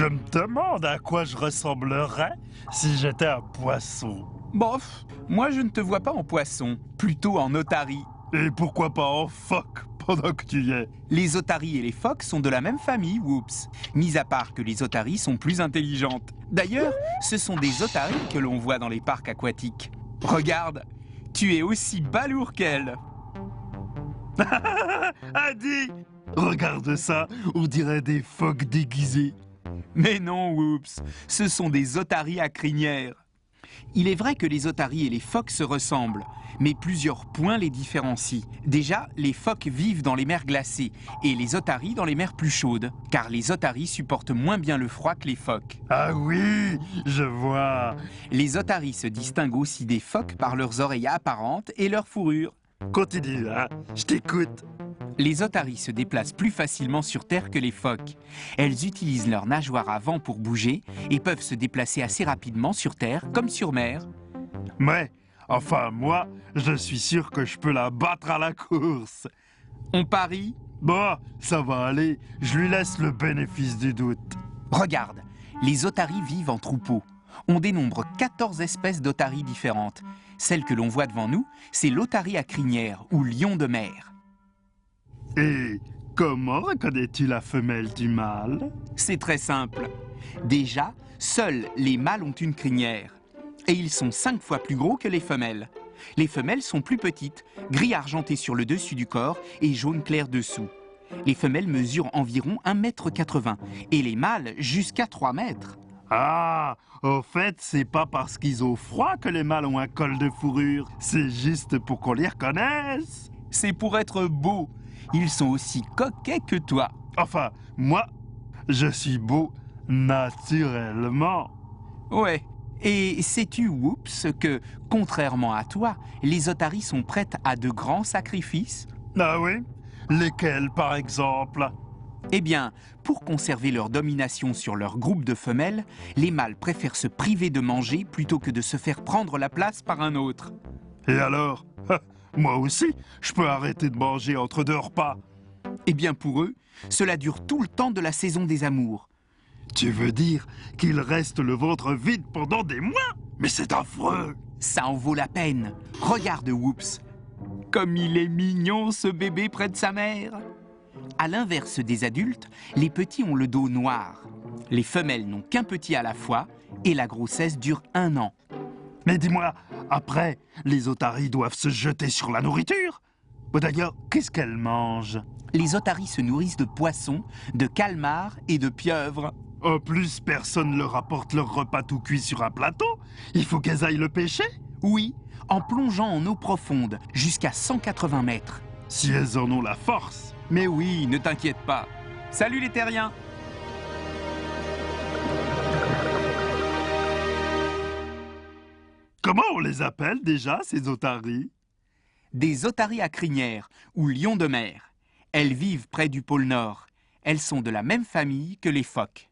Je me demande à quoi je ressemblerais si j'étais un poisson. Bof, moi je ne te vois pas en poisson, plutôt en otarie. Et pourquoi pas en phoque pendant que tu y es? Les otaries et les phoques sont de la même famille, Whoops. Mis à part que les otaries sont plus intelligentes. D'ailleurs, ce sont des otaries que l'on voit dans les parcs aquatiques. Regarde, tu es aussi balourd qu'elle. Adi! Regarde ça, on dirait des phoques déguisés. Mais non, Whoops, ce sont des otaries à crinière. Il est vrai que les otaries et les phoques se ressemblent, mais plusieurs points les différencient. Déjà, les phoques vivent dans les mers glacées et les otaries dans les mers plus chaudes, car les otaries supportent moins bien le froid que les phoques. Ah oui, je vois. Les otaries se distinguent aussi des phoques par leurs oreilles apparentes et leur fourrure. Continue, hein, je t'écoute. Les otaries se déplacent plus facilement sur Terre que les phoques. Elles utilisent leurs nageoires avant pour bouger et peuvent se déplacer assez rapidement sur Terre comme sur mer. Mais, enfin, moi, je suis sûr que je peux la battre à la course. On parie? Bon, ça va aller, je lui laisse le bénéfice du doute. Regarde, les otaries vivent en troupeaux. On dénombre 14 espèces d'otaries différentes. Celle que l'on voit devant nous, c'est l'otarie à crinière ou lion de mer. Et comment reconnais-tu la femelle du mâle? C'est très simple. Déjà, seuls les mâles ont une crinière. Et ils sont 5 fois plus gros que les femelles. Les femelles sont plus petites, gris argenté sur le dessus du corps et jaune clair dessous. Les femelles mesurent environ 1,80 m et les mâles jusqu'à 3 mètres. Ah, au fait, c'est pas parce qu'ils ont froid que les mâles ont un col de fourrure. C'est juste pour qu'on les reconnaisse. C'est pour être beau. Ils sont aussi coquets que toi. Enfin, moi, je suis beau naturellement. Ouais. Et sais-tu, Whoops, que, contrairement à toi, les otaries sont prêtes à de grands sacrifices? Ah oui? Lesquels, par exemple? Eh bien, pour conserver leur domination sur leur groupe de femelles, les mâles préfèrent se priver de manger plutôt que de se faire prendre la place par un autre. Et alors? Moi aussi, je peux arrêter de manger entre deux repas. Eh bien, pour eux, cela dure tout le temps de la saison des amours. Tu veux dire qu'il reste le ventre vide pendant des mois? Mais c'est affreux! Ça en vaut la peine. Regarde, Whoops. Comme il est mignon, ce bébé près de sa mère. À l'inverse des adultes, les petits ont le dos noir. Les femelles n'ont qu'un petit à la fois et la grossesse dure 1 an. Mais dis-moi, après, les otaries doivent se jeter sur la nourriture? D'ailleurs, qu'est-ce qu'elles mangent? Les otaries se nourrissent de poissons, de calmars et de pieuvres. En plus, personne leur apporte leur repas tout cuit sur un plateau. Il faut qu'elles aillent le pêcher. Oui, en plongeant en eau profonde, jusqu'à 180 mètres. Si elles en ont la force. Mais oui, ne t'inquiète pas. Salut les terriens! Comment on les appelle déjà, ces otaries? Des otaries à crinière ou lions de mer. Elles vivent près du pôle Nord. Elles sont de la même famille que les phoques.